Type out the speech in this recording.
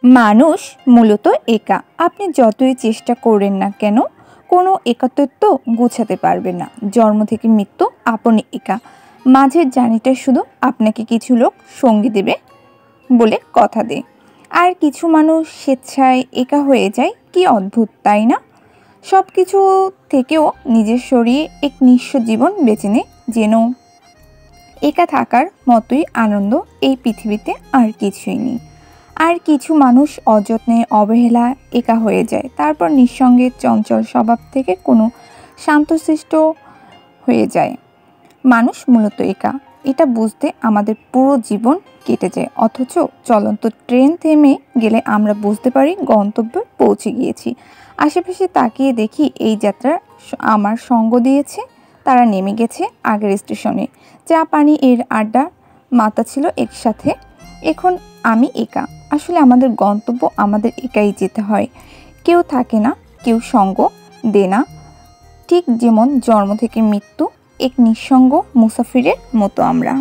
মানুষ মূলত একা। আপনি যতই চেষ্টা করেন না কেন, কোনো একাত্মত্ব গোছাতে পারবেন না। জন্ম থেকে মৃত্যু আপনি একা। মাঝের জার্নিটা শুধু আপনাকে কিছু লোক সঙ্গী দেবে বলে কথা দেয়, আর কিছু মানুষ স্বেচ্ছায় একা হয়ে যায়। কি অদ্ভুত, তাই না? সব কিছু থেকেও নিজের সরিয়ে এক নিঃস্ব জীবন বেছে নেয়, যেন একা থাকার মতোই আনন্দ এই পৃথিবীতে আর কিছুই নেই। আর কিছু মানুষ অযত্নে অবহেলা একা হয়ে যায়, তারপর নিঃসঙ্গে চঞ্চল স্বভাব থেকে কোনো শান্তশিষ্ট হয়ে যায়। মানুষ মূলত একা, এটা বুঝতে আমাদের পুরো জীবন কেটে যায়, অথচ চলন্ত ট্রেন থেমে গেলে আমরা বুঝতে পারি গন্তব্যে পৌঁছে গিয়েছি। আশেপাশে তাকিয়ে দেখি এই যাত্রা আমার সঙ্গ দিয়েছে, তারা নেমে গেছে আগের স্টেশনে। চা পানি এর আড্ডা মাতা ছিল একসাথে। এখন আমি একা। আসলে আমাদের গন্তব্য আমাদের একাই যেতে হয়। কেউ থাকে না, কেউ সঙ্গ দেয় না। ঠিক যেমন জন্ম থেকে মৃত্যু এক নিঃসঙ্গ মুসাফিরের মতো আমরা।